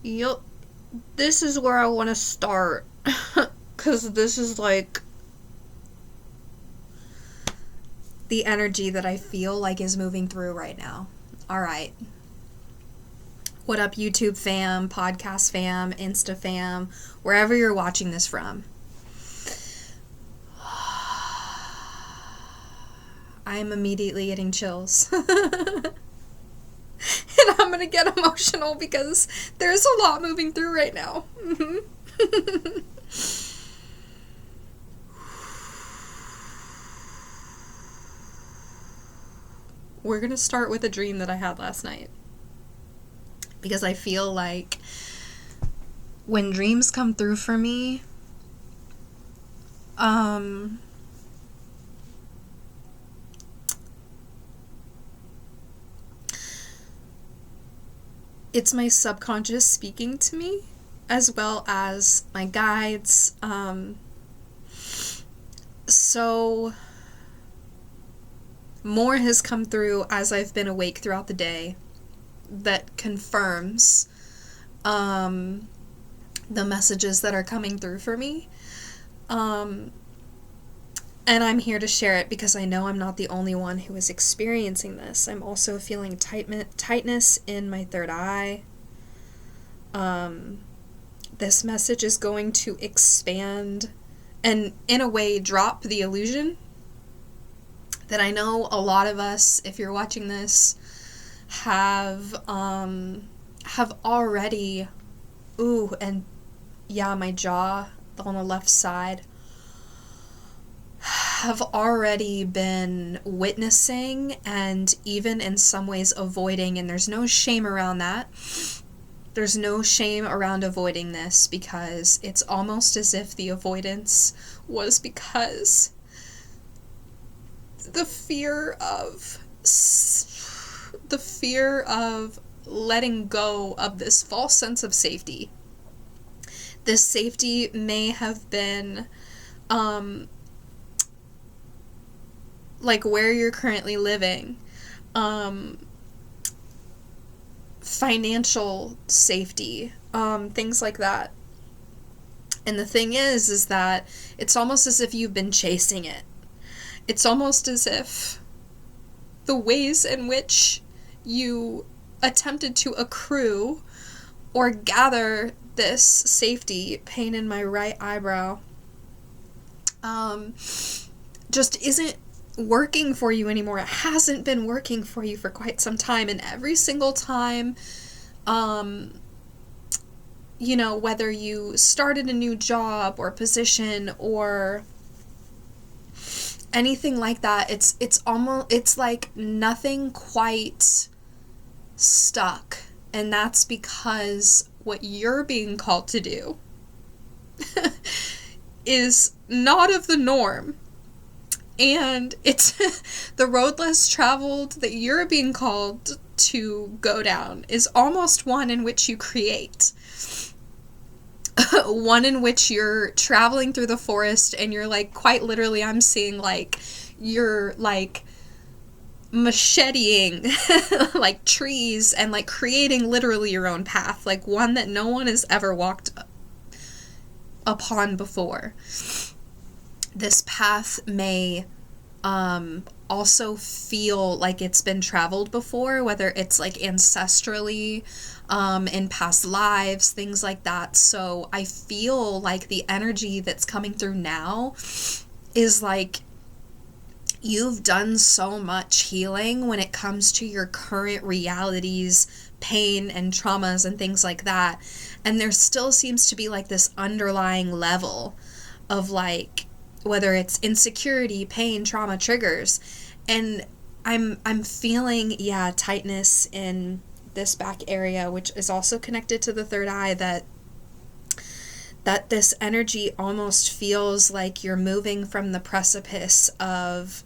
Yup. This is where I want to start. Because this is like the energy that I feel like is moving through right now. Alright. What up, YouTube fam, podcast fam, Insta fam, wherever you're watching this from. I'm immediately getting chills. And I'm gonna get emotional because there's a lot moving through right now. We're gonna start with a dream that I had last night. Because I feel like when dreams come through for me, it's my subconscious speaking to me, as well as my guides. So more has come through as I've been awake throughout the day that confirms the messages that are coming through for me. And I'm here to share it because I know I'm not the only one who is experiencing this. I'm also feeling tightness in my third eye. This message is going to expand and, in a way, drop the illusion that I know a lot of us, if you're watching this, have already, my jaw on the left side, have already been witnessing and even in some ways avoiding, and there's no shame around that. There's no shame around avoiding this because it's almost as if the avoidance was because the fear of letting go of this false sense of safety. This safety may have been like where you're currently living, financial safety, things like that. And the thing is that it's almost as if you've been chasing it. It's almost as if the ways in which you attempted to accrue or gather this safety, pain in my right eyebrow, just isn't working for you anymore. It hasn't been working for you for quite some time, and every single time, whether you started a new job or position or anything like that, it's like nothing quite stuck, and that's because what you're being called to do is not of the norm. And it's the road less traveled that you're being called to go down is almost one in which you create. One in which you're traveling through the forest and you're like, quite literally, I'm seeing like, you're like macheteing like trees and like creating literally your own path, like one that no one has ever walked upon before. This path may also feel like it's been traveled before, whether it's like ancestrally, in past lives, things like that. So I feel like the energy that's coming through now is like you've done so much healing when it comes to your current realities, pain and traumas and things like that. And there still seems to be like this underlying level of like, whether it's insecurity, pain, trauma, triggers. And I'm feeling, tightness in this back area, which is also connected to the third eye, that this energy almost feels like you're moving from the precipice of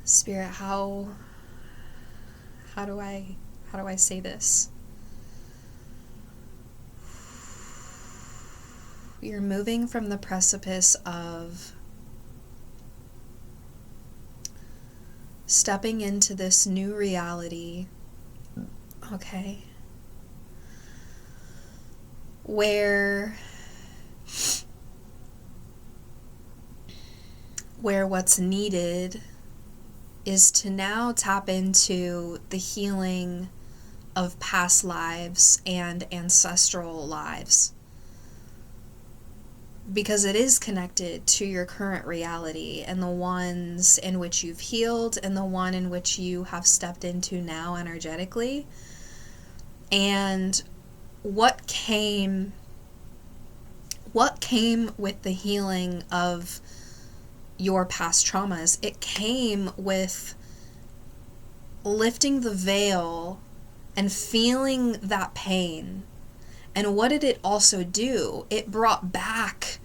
Spirit, how do I say this? You're moving from the precipice of stepping into this new reality, okay, where what's needed is to now tap into the healing of past lives and ancestral lives, because it is connected to your current reality and the ones in which you've healed and the one in which you have stepped into now energetically. And what came with the healing of your past traumas? It came with lifting the veil and feeling that pain. And what did it also do? It brought back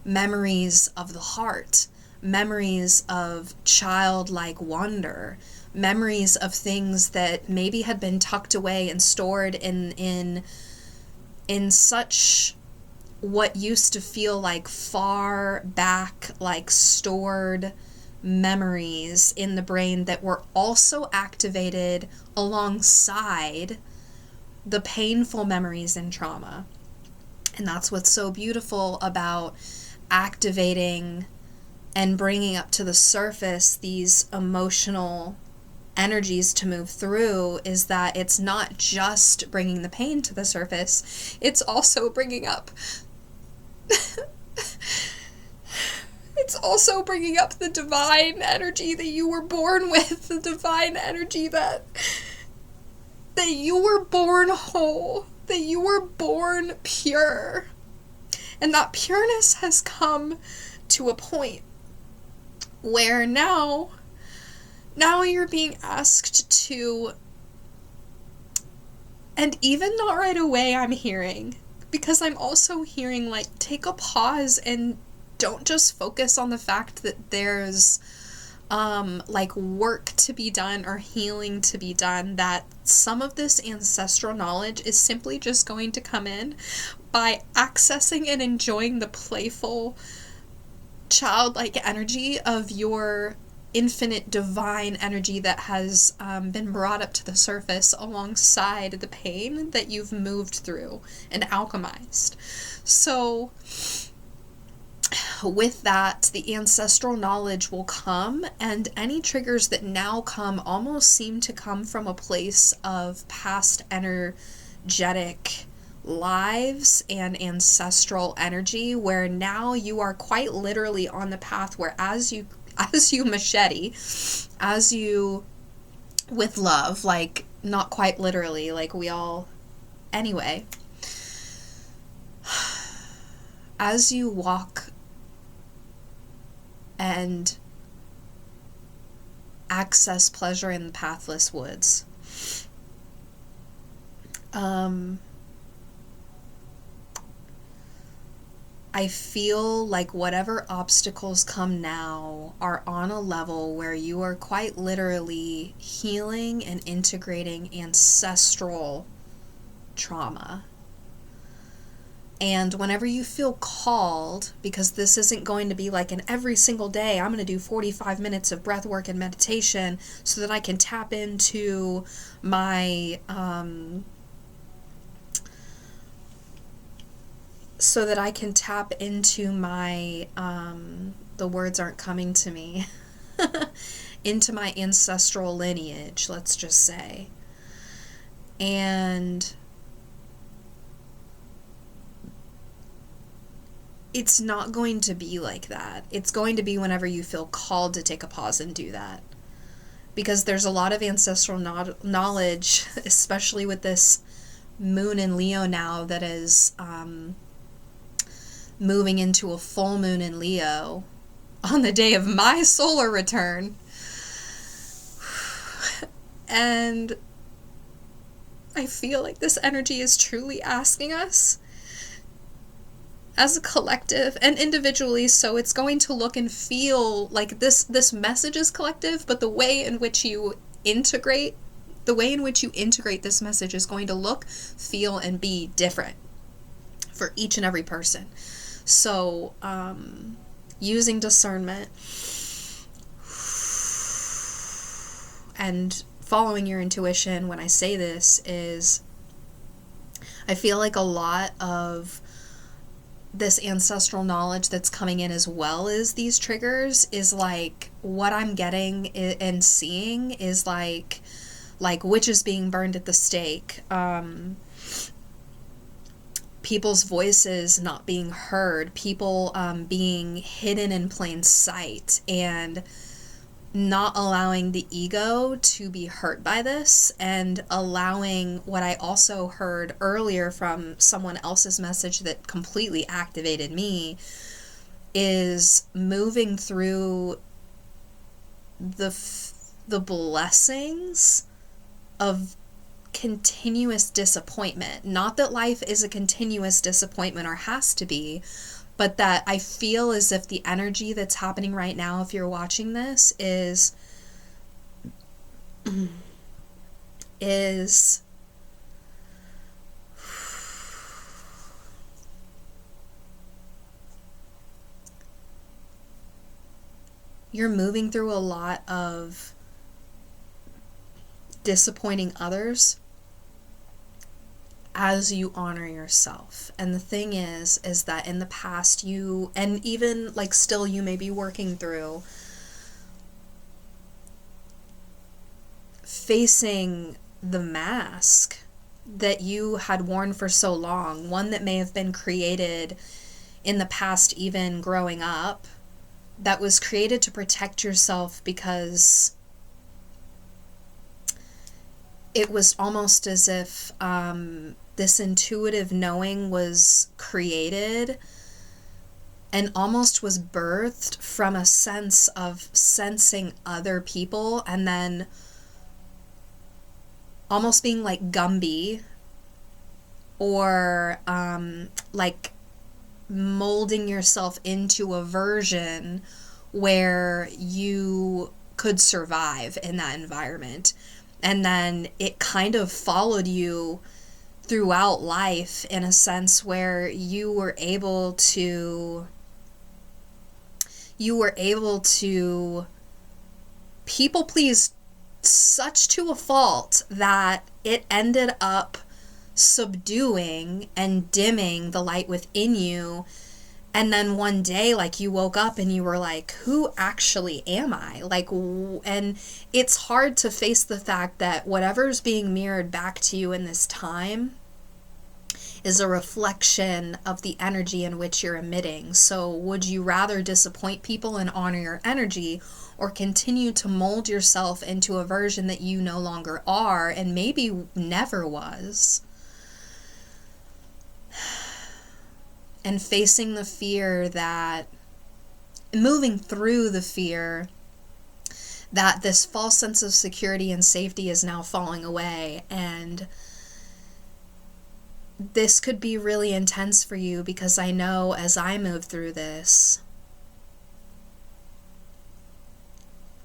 memories of the heart, memories of childlike wonder, memories of things that maybe had been tucked away and stored in such what used to feel like far back, like stored memories in the brain that were also activated alongside the painful memories and trauma. And that's what's so beautiful about activating and bringing up to the surface these emotional energies to move through, is that it's not just bringing the pain to the surface, it's also bringing up it's also bringing up the divine energy that you were born with, the divine energy that you were born whole, that you were born pure. And that pureness has come to a point where now you're being asked to, and even not right away I'm hearing, because I'm also hearing, like, take a pause and don't just focus on the fact that there's like work to be done or healing to be done, that some of this ancestral knowledge is simply just going to come in by accessing and enjoying the playful childlike energy of your infinite divine energy that has been brought up to the surface alongside the pain that you've moved through and alchemized. So with that, the ancestral knowledge will come, and any triggers that now come almost seem to come from a place of past energetic lives and ancestral energy, where now you are quite literally on the path where as you machete, as you, with love, like not quite literally, like we all, anyway, as you walk and access pleasure in the pathless woods, I feel like whatever obstacles come now are on a level where you are quite literally healing and integrating ancestral trauma. And whenever you feel called, because this isn't going to be like an every single day, I'm going to do 45 minutes of breath work and meditation so that I can tap into my, the words aren't coming to me, into my ancestral lineage, let's just say. And it's not going to be like that. It's going to be whenever you feel called to take a pause and do that. Because there's a lot of ancestral knowledge, especially with this moon in Leo now that is moving into a full moon in Leo on the day of my solar return. And I feel like this energy is truly asking us as a collective and individually, so it's going to look and feel like this message is collective, but the way in which you integrate this message is going to look, feel, and be different for each and every person. So, using discernment and following your intuition when I say this is, I feel like a lot of this ancestral knowledge that's coming in as well as these triggers is like what I'm getting and seeing is like witches being burned at the stake, people's voices not being heard, people being hidden in plain sight, and not allowing the ego to be hurt by this, and allowing what I also heard earlier from someone else's message that completely activated me is moving through the blessings of continuous disappointment. Not that life is a continuous disappointment or has to be, but that I feel as if the energy that's happening right now, if you're watching this, is you're moving through a lot of disappointing others as you honor yourself. And the thing is that in the past you, and even like still you may be working through facing the mask that you had worn for so long, one that may have been created in the past, even growing up, that was created to protect yourself because it was almost as if this intuitive knowing was created and almost was birthed from a sense of sensing other people and then almost being like Gumby, or like molding yourself into a version where you could survive in that environment. And then it kind of followed you throughout life in a sense where you were able to people please such to a fault that it ended up subduing and dimming the light within you. And then one day, like, you woke up and you were like, who actually am I? Like, and it's hard to face the fact that whatever's being mirrored back to you in this time is a reflection of the energy in which you're emitting. So would you rather disappoint people and honor your energy, or continue to mold yourself into a version that you no longer are and maybe never was? And facing the fear that, moving through the fear that this false sense of security and safety is now falling away. And this could be really intense for you, because I know as I move through this,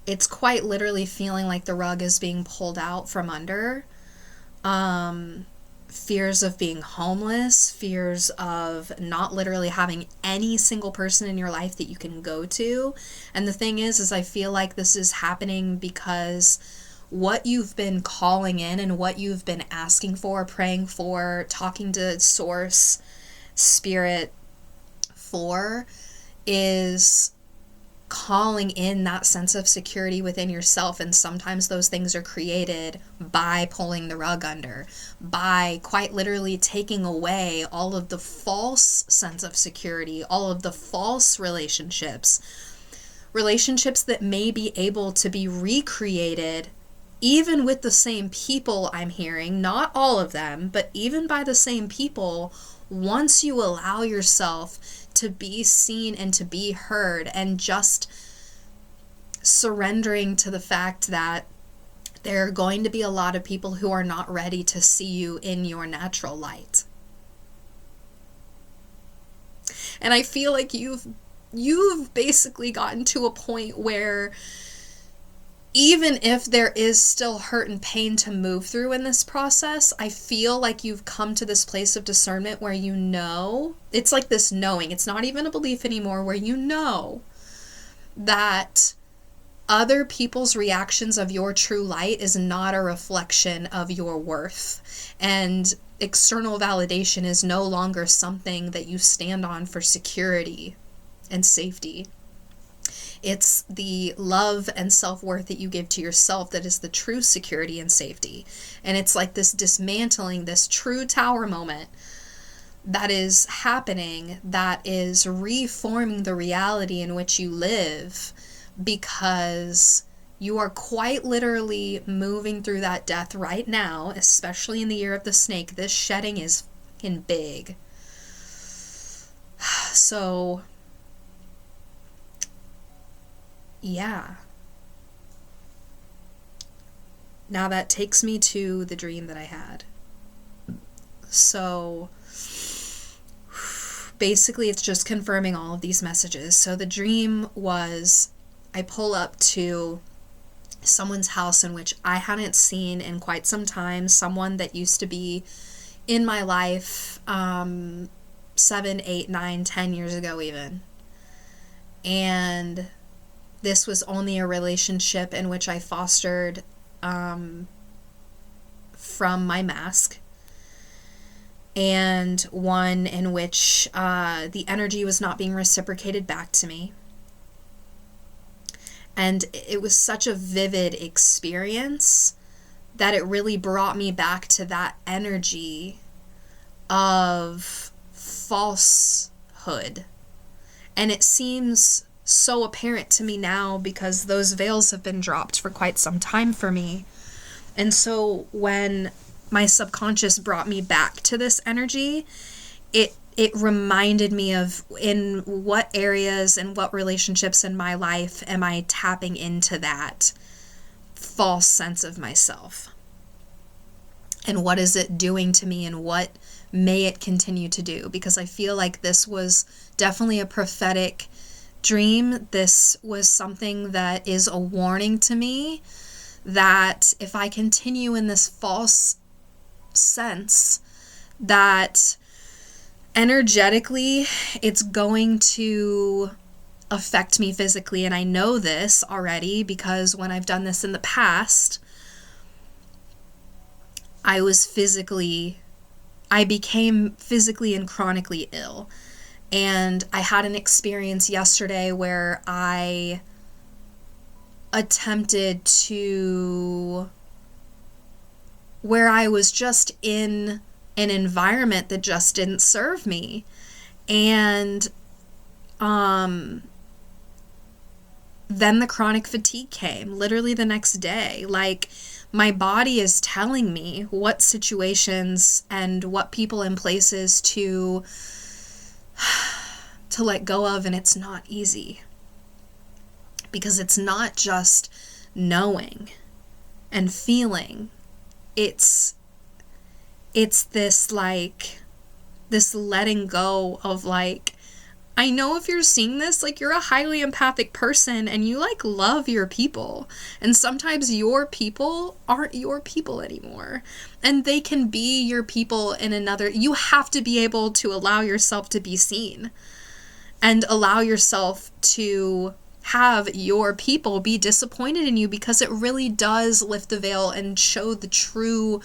it's quite literally feeling like the rug is being pulled out from under. Fears of being homeless, fears of not literally having any single person in your life that you can go to. And the thing is I feel like this is happening because what you've been calling in and what you've been asking for, praying for, talking to source, spirit for, is calling in that sense of security within yourself. And sometimes those things are created by pulling the rug under, by quite literally taking away all of the false sense of security, all of the false relationships that may be able to be recreated even with the same people. I'm hearing, not all of them, but even by the same people, once you allow yourself to be seen and to be heard, and just surrendering to the fact that there are going to be a lot of people who are not ready to see you in your natural light. And I feel like you've basically gotten to a point where, even if there is still hurt and pain to move through in this process, I feel like you've come to this place of discernment where you know, it's like this knowing, it's not even a belief anymore, where you know that other people's reactions of your true light is not a reflection of your worth. And external validation is no longer something that you stand on for security and safety. It's the love and self-worth that you give to yourself that is the true security and safety. And it's like this dismantling, this true tower moment that is happening, that is reforming the reality in which you live, because you are quite literally moving through that death right now, especially in the year of the snake. This shedding is fucking big. So, yeah. Now that takes me to the dream that I had. So, basically it's just confirming all of these messages. So the dream was, I pull up to someone's house in which I hadn't seen in quite some time, someone that used to be in my life 7, 8, 9, 10 years ago even. And this was only a relationship in which I fostered from my mask, and one in which the energy was not being reciprocated back to me. And it was such a vivid experience that it really brought me back to that energy of falsehood. And it seems so apparent to me now because those veils have been dropped for quite some time for me. And so when my subconscious brought me back to this energy, it reminded me of in what areas and what relationships in my life am I tapping into that false sense of myself? And what is it doing to me, and what may it continue to do? Because I feel like this was definitely a prophetic dream. This was something that is a warning to me that if I continue in this false sense, that energetically it's going to affect me physically. And I know this already because when I've done this in the past, I became physically and chronically ill. And I had an experience yesterday where I attempted to, where I was just in an environment that just didn't serve me. And then the chronic fatigue came literally the next day. Like, my body is telling me what situations and what people and places to let go of, and it's not easy. Because it's not just knowing and feeling. It's this, like, this letting go of, like, I know if you're seeing this, like, you're a highly empathic person and you, like, love your people. And sometimes your people aren't your people anymore. And they can be your people in another. You have to be able to allow yourself to be seen. And allow yourself to have your people be disappointed in you, because it really does lift the veil and show the true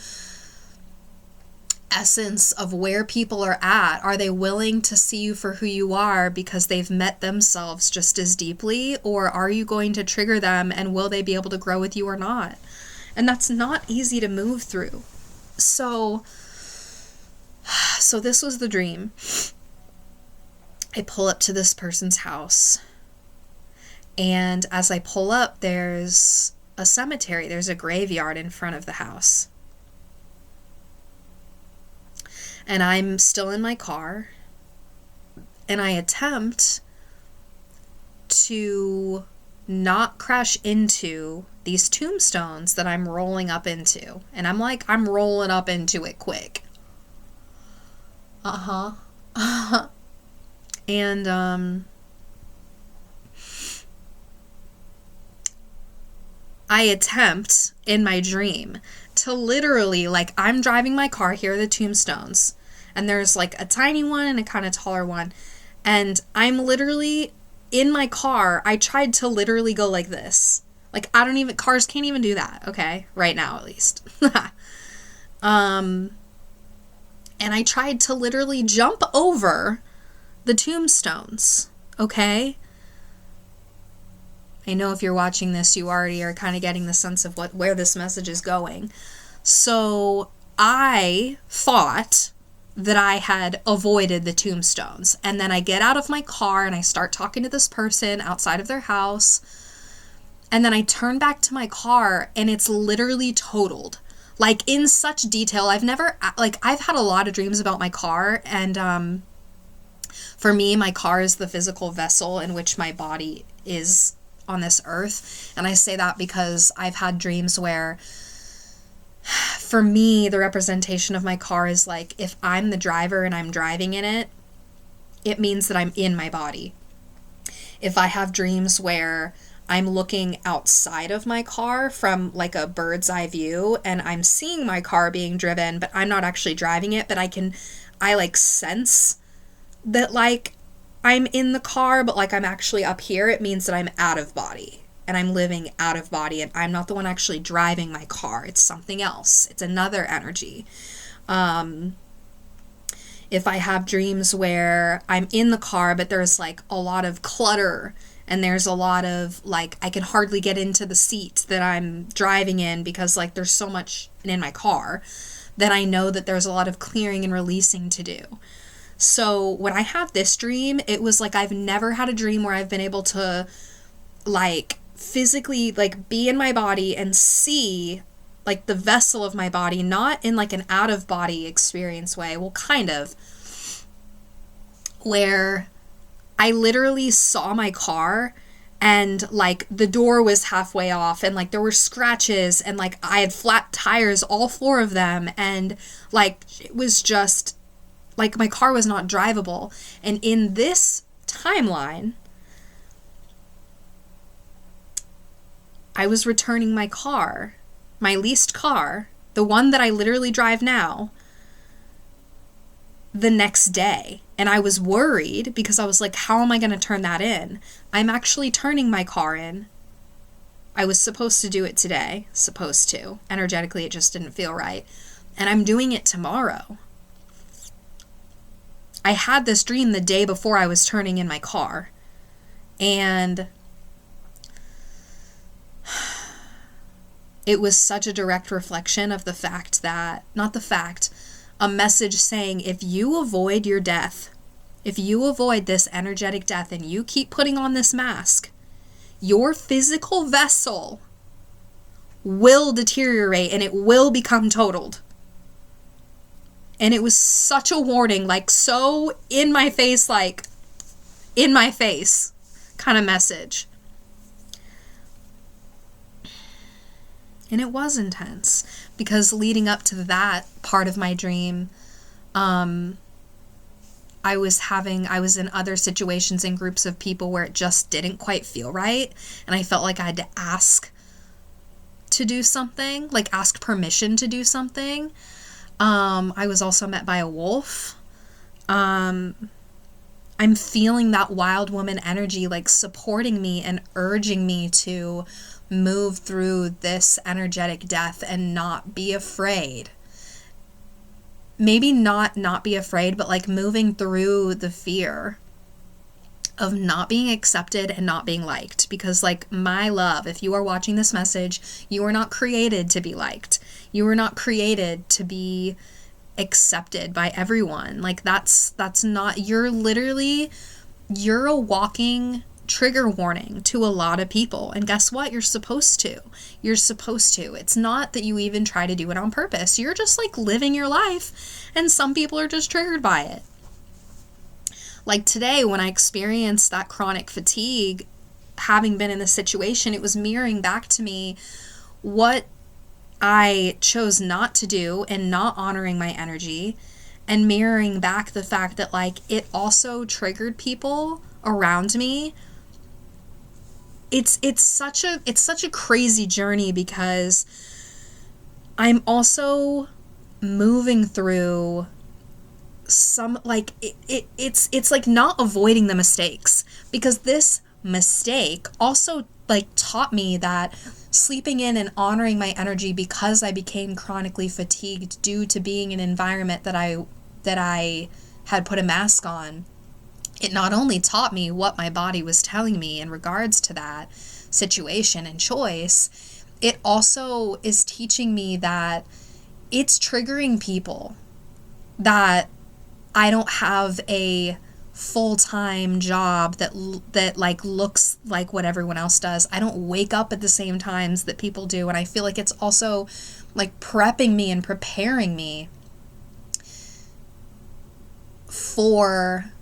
essence of where people are at. Are they willing to see you for who you are because they've met themselves just as deeply, or are you going to trigger them, and will they be able to grow with you or not? And that's not easy to move through. So this was the dream. I pull up to this person's house, and as I pull up, there's a cemetery, there's a graveyard in front of the house. And I'm still in my car, and I attempt to not crash into these tombstones that I'm rolling up into. And I'm rolling up into it quick. And I attempt in my dream to literally, like, I'm driving my car, here are the tombstones, and there's like a tiny one and a kind of taller one, and I'm literally in my car. I tried to literally go like this. Like, cars can't even do that, okay? Right now, at least. And I tried to literally jump over the tombstones, okay? I know if you're watching this, you already are kind of getting the sense of where this message is going. So I thought that I had avoided the tombstones. And then I get out of my car and I start talking to this person outside of their house. And then I turn back to my car and it's literally totaled. Like, in such detail. I've had a lot of dreams about my car. And for me, my car is the physical vessel in which my body is on this earth. And I say that because I've had dreams where, for me, the representation of my car is like, if I'm the driver and I'm driving in it, it means that I'm in my body. If I have dreams where I'm looking outside of my car from like a bird's eye view and I'm seeing my car being driven, but I'm not actually driving it, but I like sense that like I'm in the car, but like I'm actually up here, it means that I'm out of body and I'm living out of body and I'm not the one actually driving my car. It's something else. It's another energy. If I have dreams where I'm in the car, but there's like a lot of clutter and there's a lot of like, I can hardly get into the seat that I'm driving in because like there's so much in my car, then I know that there's a lot of clearing and releasing to do. So when I had this dream, it was like I've never had a dream where I've been able to like physically like be in my body and see like the vessel of my body, not in like an out of body experience way. Well, kind of, where I literally saw my car and like the door was halfway off and like there were scratches and like I had flat tires, all four of them. And like, it was just like my car was not drivable. And in this timeline, I was returning my car, my leased car, the one that I literally drive now, the next day. And I was worried because I was like, how am I going to turn that in? I'm actually turning my car in. I was supposed to do it today. Energetically, it just didn't feel right. And I'm doing it tomorrow. I had this dream the day before I was turning in my car. And it was such a direct reflection of the fact that, a message saying, if you avoid your death, if you avoid this energetic death and you keep putting on this mask, your physical vessel will deteriorate and it will become totaled. And it was such a warning, like so in my face kind of message. And it was intense because leading up to that part of my dream, I was in other situations in groups of people where it just didn't quite feel right. And I felt like I had to ask to do something, like ask permission to do something. I was also met by a wolf. I'm feeling that wild woman energy, like supporting me and urging me to move through this energetic death and not be afraid. Maybe not be afraid, but like moving through the fear of not being accepted and not being liked. Because like, my love, if you are watching this message, you are not created to be liked. You were not created to be accepted by everyone. Like that's not, you're a walking trigger warning to a lot of people. And guess what? You're supposed to. It's not that you even try to do it on purpose. You're just like living your life and some people are just triggered by it. Like today when I experienced that chronic fatigue, having been in this situation, it was mirroring back to me what I chose not to do and not honoring my energy, and mirroring back the fact that like it also triggered people around me it's such a crazy journey, because I'm also moving through some, like, it's like not avoiding the mistakes, because this mistake also like taught me that sleeping in and honoring my energy, because I became chronically fatigued due to being in an environment that I had put a mask on. It not only taught me what my body was telling me in regards to that situation and choice, it also is teaching me that it's triggering people, that I don't have a full-time job that like looks like what everyone else does. I don't wake up at the same times that people do, and I feel like it's also like prepping me and preparing me for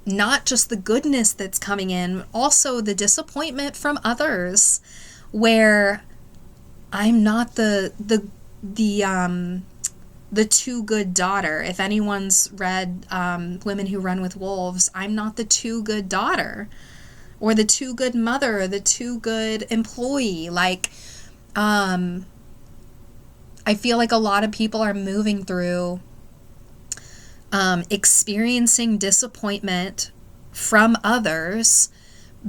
not just the goodness that's coming in, also the disappointment from others, where I'm not the too good daughter. If anyone's read Women Who Run with Wolves, I'm not the too good daughter, or the too good mother, or the too good employee. Like, I feel like a lot of people are moving through experiencing disappointment from others,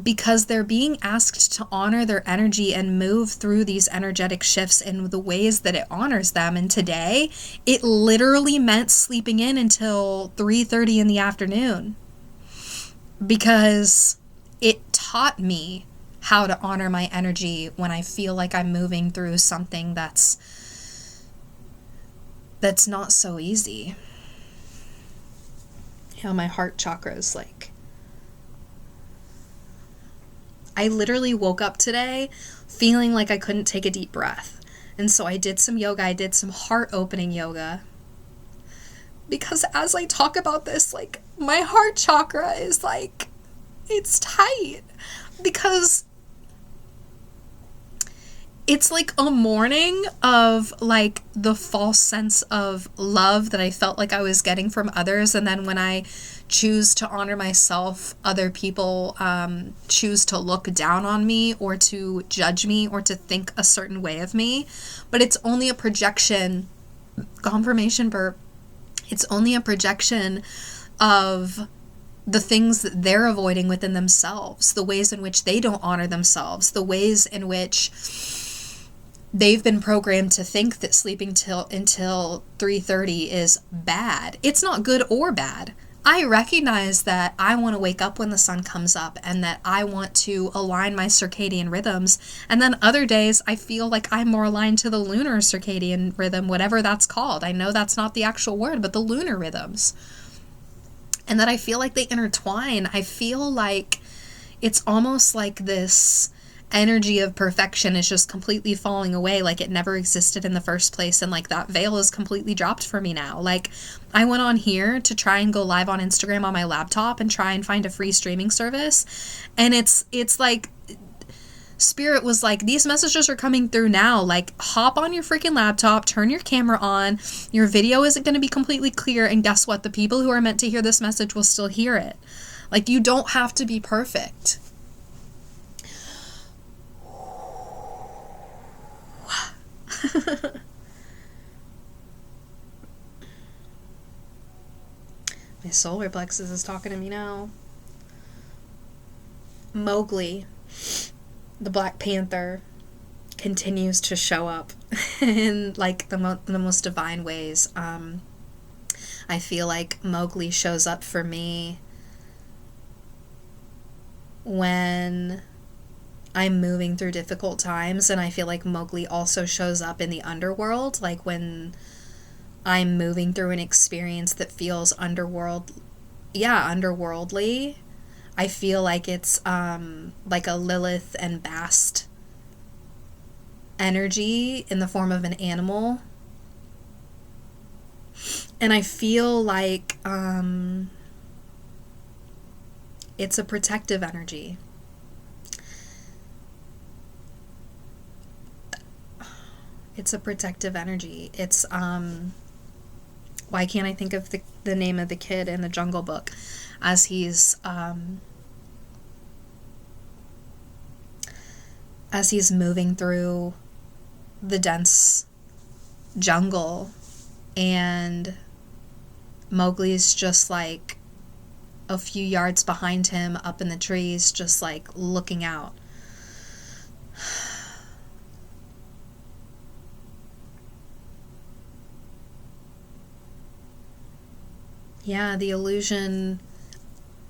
because they're being asked to honor their energy and move through these energetic shifts in the ways that it honors them. And today, it literally meant sleeping in until 3:30 in the afternoon, because it taught me how to honor my energy when I feel like I'm moving through something that's not so easy. You know, my heart chakra is like, I literally woke up today feeling like I couldn't take a deep breath. And so I did some yoga. I did some heart-opening yoga. Because as I talk about this, like, my heart chakra is like, it's tight. Because it's like a morning of like the false sense of love that I felt like I was getting from others. And then when I choose to honor myself, other people choose to look down on me, or to judge me, or to think a certain way of me. But it's only a projection, confirmation burp, it's only a projection of the things that they're avoiding within themselves, the ways in which they don't honor themselves, the ways in which they've been programmed to think that sleeping until 3:30 is bad. It's not good or bad. I recognize that I want to wake up when the sun comes up, and that I want to align my circadian rhythms. And then other days I feel like I'm more aligned to the lunar circadian rhythm, whatever that's called. I know that's not the actual word, but the lunar rhythms. And that I feel like they intertwine. I feel like it's almost like this energy of perfection is just completely falling away, like it never existed in the first place, and like that veil is completely dropped for me now. Like, I went on here to try and go live on Instagram on my laptop and try and find a free streaming service, and it's like Spirit was like, these messages are coming through now, like, hop on your freaking laptop, turn your camera on, your video isn't going to be completely clear, and guess what, the people who are meant to hear this message will still hear it. Like, you don't have to be perfect. My solar plexus is talking to me now. Mowgli, the Black Panther, continues to show up in like the most divine ways. I feel like Mowgli shows up for me when I'm moving through difficult times, and I feel like Mowgli also shows up in the underworld, like when I'm moving through an experience that feels underworldly. I feel like it's like a Lilith and Bast energy in the form of an animal. And I feel like it's a protective energy. It's a protective energy. It's, why can't I think of the name of the kid in the Jungle Book as he's, as he's moving through the dense jungle, and Mowgli's just like a few yards behind him up in the trees, just like looking out. Yeah, the illusion,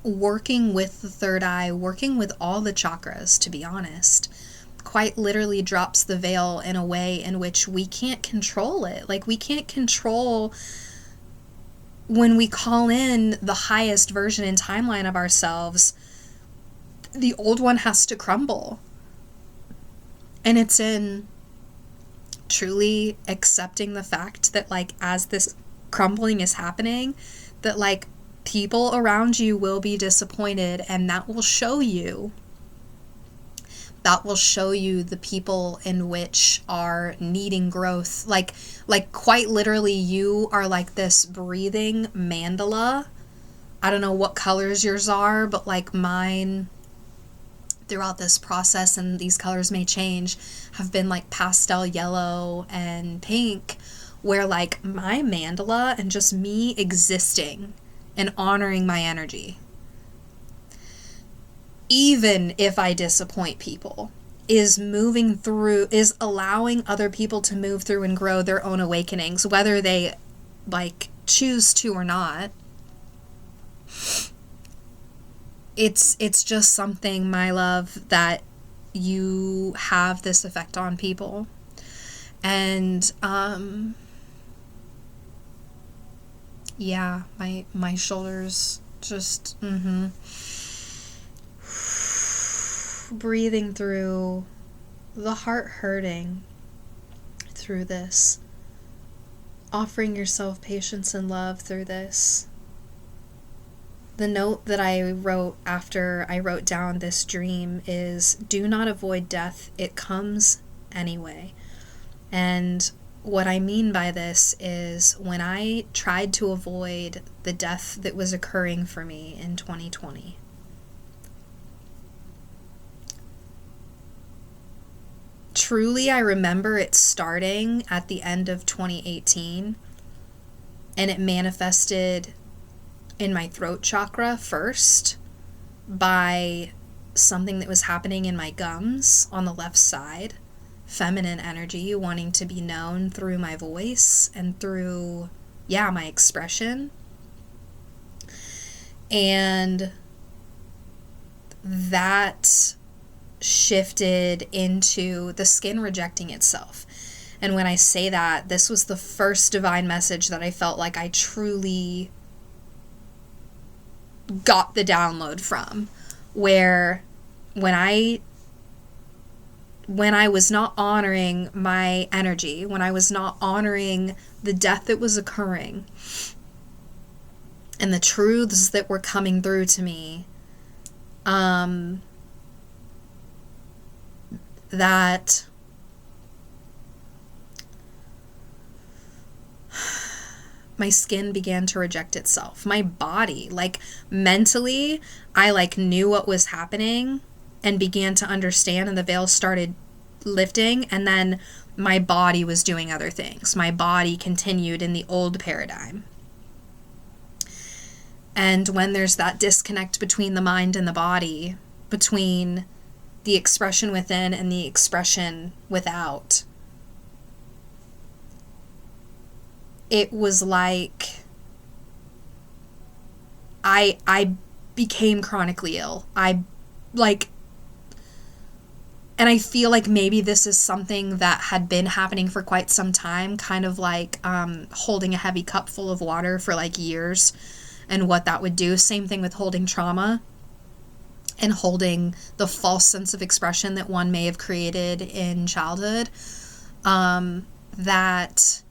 working with the third eye, working with all the chakras, to be honest, quite literally drops the veil in a way in which we can't control it. Like, we can't control when we call in the highest version and timeline of ourselves. The old one has to crumble. And it's in truly accepting the fact that, like, as this crumbling is happening, that, like, people around you will be disappointed, and that will show you the people in which are needing growth. Like quite literally, you are like this breathing mandala. I don't know what colors yours are, but like mine, throughout this process, and these colors may change, have been like pastel yellow and pink, where like my mandala and just me existing and honoring my energy, even if I disappoint people, is allowing other people to move through and grow their own awakenings, whether they like choose to or not. It's just something, my love, that you have this effect on people. And yeah, my shoulders just breathing through the heart hurting through this, offering yourself patience and love through this. The note that I wrote after I wrote down this dream is, do not avoid death, it comes anyway. And what I mean by this is, when I tried to avoid the death that was occurring for me in 2020, truly I remember it starting at the end of 2018, and it manifested in my throat chakra first by something that was happening in my gums on the left side. Feminine energy wanting to be known through my voice and through, my expression. And that shifted into the skin rejecting itself. And when I say that, this was the first divine message that I felt like I truly got the download from, where when I was not honoring my energy, when I was not honoring the death that was occurring and the truths that were coming through to me, that my skin began to reject itself. My body, like mentally, I like knew what was happening and began to understand, and the veil started lifting, and then my body was doing other things. My body continued in the old paradigm. And when there's that disconnect between the mind and the body, between the expression within and the expression without, it was like I became chronically ill. And I feel like maybe this is something that had been happening for quite some time, kind of like holding a heavy cup full of water for like years and what that would do. Same thing with holding trauma and holding the false sense of expression that one may have created in childhood. That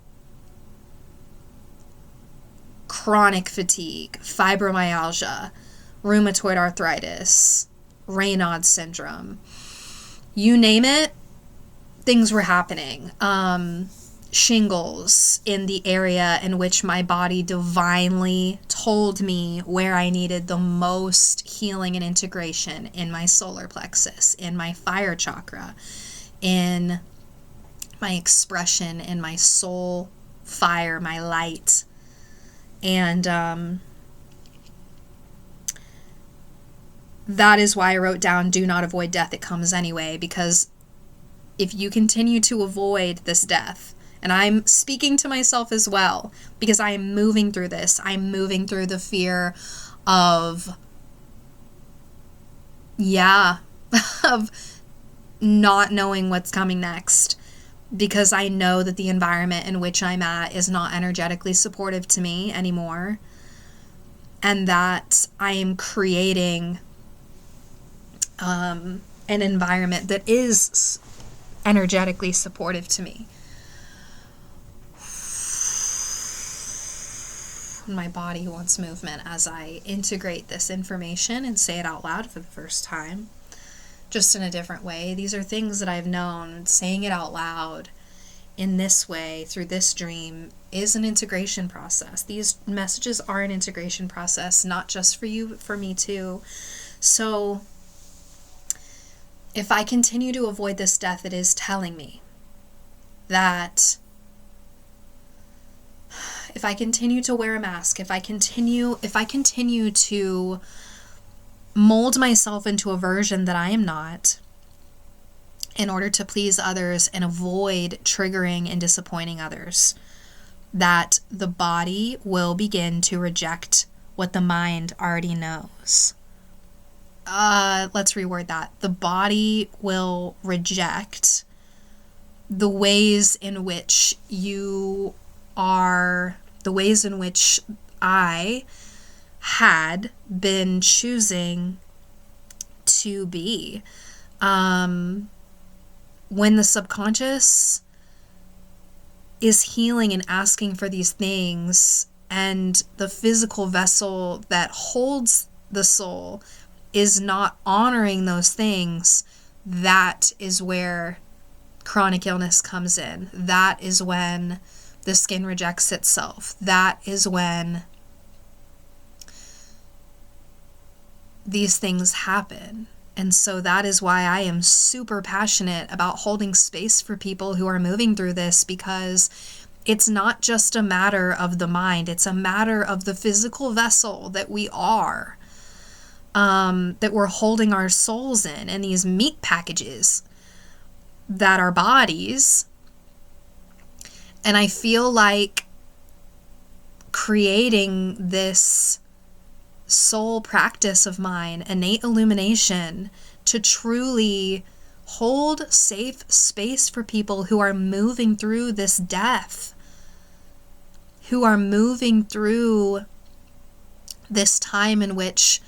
chronic fatigue, fibromyalgia, rheumatoid arthritis, Raynaud's syndrome, you name it, things were happening. shingles in the area in which my body divinely told me where I needed the most healing and integration, in my solar plexus, in my fire chakra, in my expression, in my soul fire, my light. And that is why I wrote down, do not avoid death, it comes anyway, because if you continue to avoid this death, and I'm speaking to myself as well, because I am moving through this. I'm moving through the fear of, of not knowing what's coming next, because I know that the environment in which I'm at is not energetically supportive to me anymore, and that I am creating an environment that is energetically supportive to me. My body wants movement as I integrate this information and say it out loud for the first time, just in a different way. These are things that I've known. Saying it out loud in this way, through this dream, is an integration process. These messages are an integration process, not just for you, but for me too. So if I continue to avoid this death, it is telling me that if I continue to wear a mask, if I continue to mold myself into a version that I am not, in order to please others and avoid triggering and disappointing others, that the body will begin to reject what the mind already knows. Let's reword that. The body will reject the ways in which I had been choosing to be. When the subconscious is healing and asking for these things, and the physical vessel that holds the soul is not honoring those things, that is where chronic illness comes in. That is when the skin rejects itself. That is when these things happen. And so that is why I am super passionate about holding space for people who are moving through this, because it's not just a matter of the mind. It's a matter of the physical vessel that we are, that we're holding our souls in, and these meat packages that are bodies. And I feel like creating this soul practice of mine, innate illumination, to truly hold safe space for people who are moving through this death, who are moving through this time in which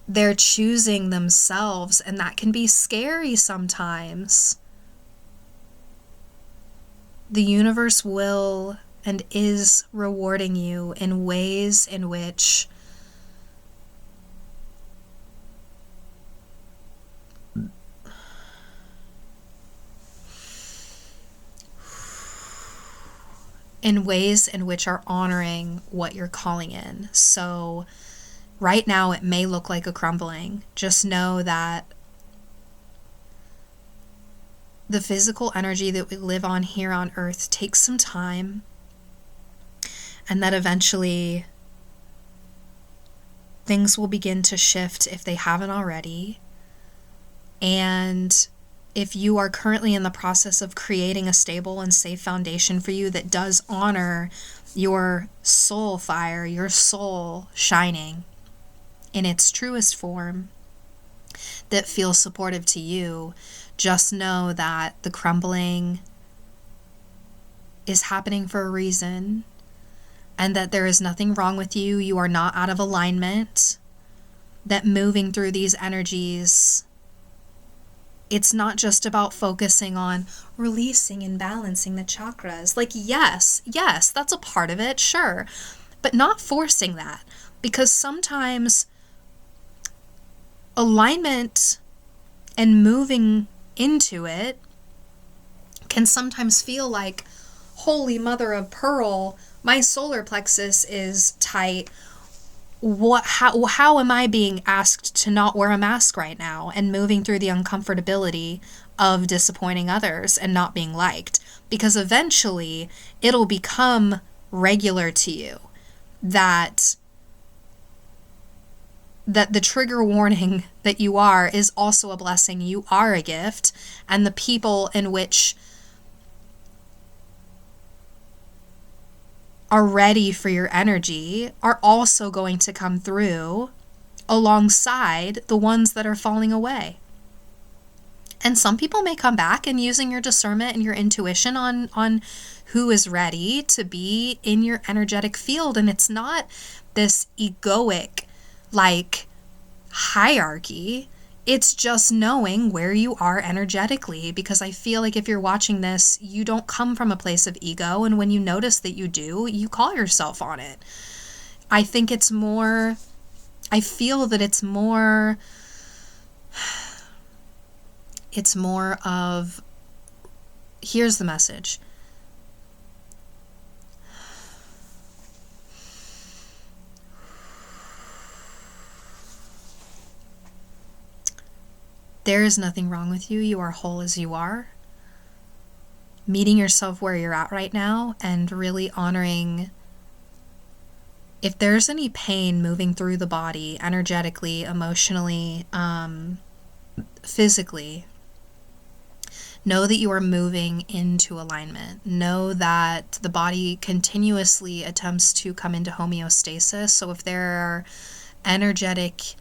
they're choosing themselves, and that can be scary sometimes. The universe will and is rewarding you in ways in which are honoring what you're calling in. So right now it may look like a crumbling. Just know that the physical energy that we live on here on Earth takes some time, and that eventually things will begin to shift if they haven't already. And if you are currently in the process of creating a stable and safe foundation for you that does honor your soul fire, your soul shining in its truest form, that feels supportive to you, just know that the crumbling is happening for a reason, and that there is nothing wrong with you. You are not out of alignment. That moving through these energies, it's not just about focusing on releasing and balancing the chakras. Like, yes, that's a part of it, sure, but not forcing that, because sometimes alignment and moving into it can sometimes feel like, holy mother of pearl, my solar plexus is tight. How am I being asked to not wear a mask right now, and moving through the uncomfortability of disappointing others and not being liked? Because eventually it'll become regular to you that the trigger warning that you are is also a blessing. You are a gift, and the people in which are ready for your energy are also going to come through alongside the ones that are falling away. And some people may come back, and using your discernment and your intuition on who is ready to be in your energetic field. And it's not this egoic, like, hierarchy. It's just knowing where you are energetically, because I feel like if you're watching this, you don't come from a place of ego, and when you notice that you do, you call yourself on it. I feel that it's more of, here's the message. There is nothing wrong with you. You are whole as you are. Meeting yourself where you're at right now and really honoring if there's any pain moving through the body, energetically, emotionally, physically. Know that you are moving into alignment. Know that the body continuously attempts to come into homeostasis. So if there are energetic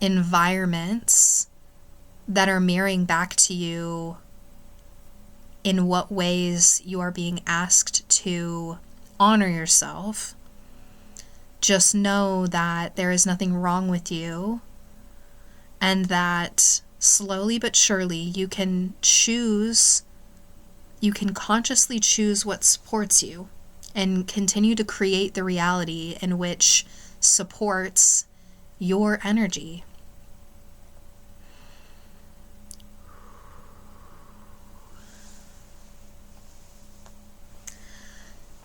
environments that are mirroring back to you in what ways you are being asked to honor yourself, just know that there is nothing wrong with you, and that slowly but surely you can consciously choose what supports you and continue to create the reality in which supports your energy.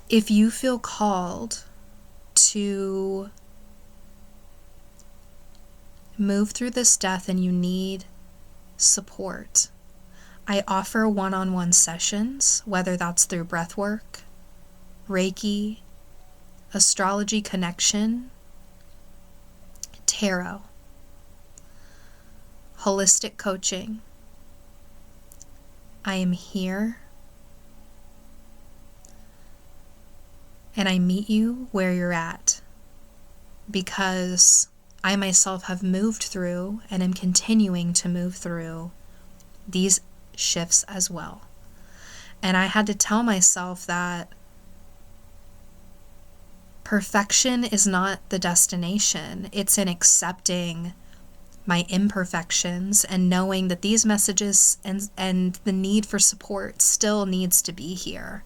If you feel called to move through this death and you need support, I offer one-on-one sessions, whether that's through breathwork, Reiki, astrology connection, tarot, holistic coaching. I am here, and I meet you where you're at, because I myself have moved through and am continuing to move through these shifts as well. And I had to tell myself that perfection is not the destination. It's in accepting my imperfections and knowing that these messages and the need for support still needs to be here,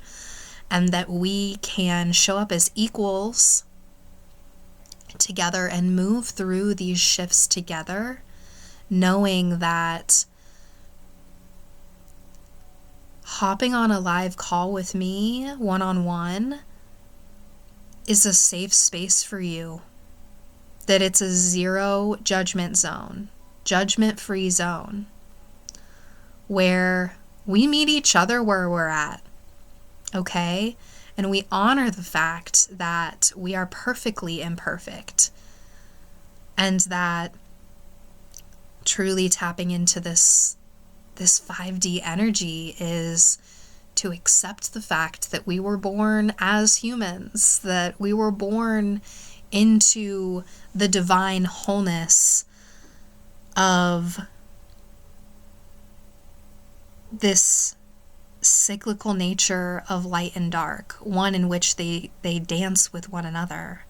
and that we can show up as equals together and move through these shifts together, knowing that hopping on a live call with me one-on-one is a safe space for you, that it's a zero judgment zone, judgment-free zone, where we meet each other where we're at, okay? And we honor the fact that we are perfectly imperfect, and that truly tapping into this 5D energy is to accept the fact that we were born as humans, that we were born into the divine wholeness of this cyclical nature of light and dark, one in which they dance with one another.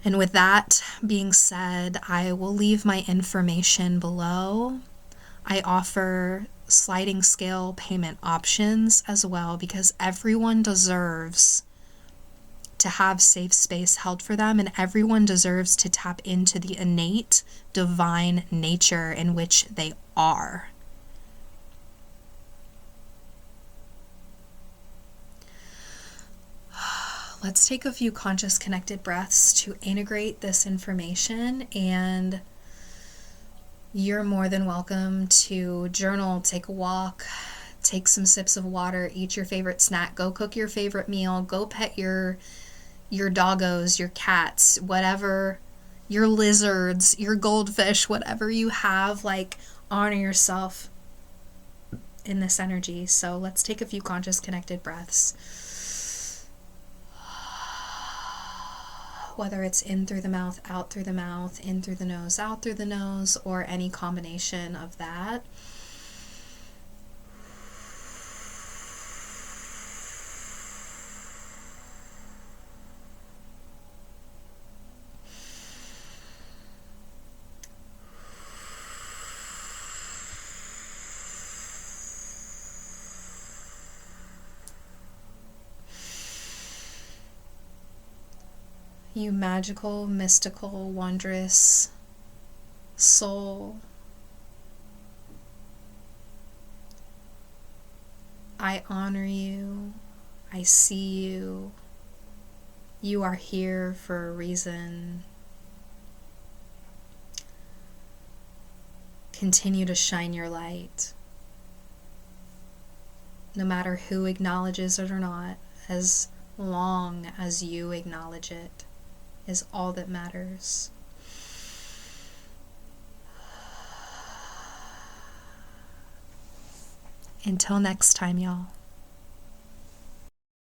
And with that being said, I will leave my information below. I offer sliding scale payment options as well, because everyone deserves to have safe space held for them, and everyone deserves to tap into the innate divine nature in which they are. let's take a few conscious connected breaths to integrate this information, and you're more than welcome to journal, take a walk, take some sips of water, eat your favorite snack, go cook your favorite meal, go pet your doggos, your cats, whatever, your lizards, your goldfish, whatever you have, like, honor yourself in this energy. So let's take a few conscious connected breaths. Whether it's in through the mouth, out through the mouth, in through the nose, out through the nose, or any combination of that. You magical, mystical, wondrous soul, I honor you. I see you. You are here for a reason. Continue to shine your light. No matter who acknowledges it or not, as long as you acknowledge it, is all that matters. Until next time, y'all.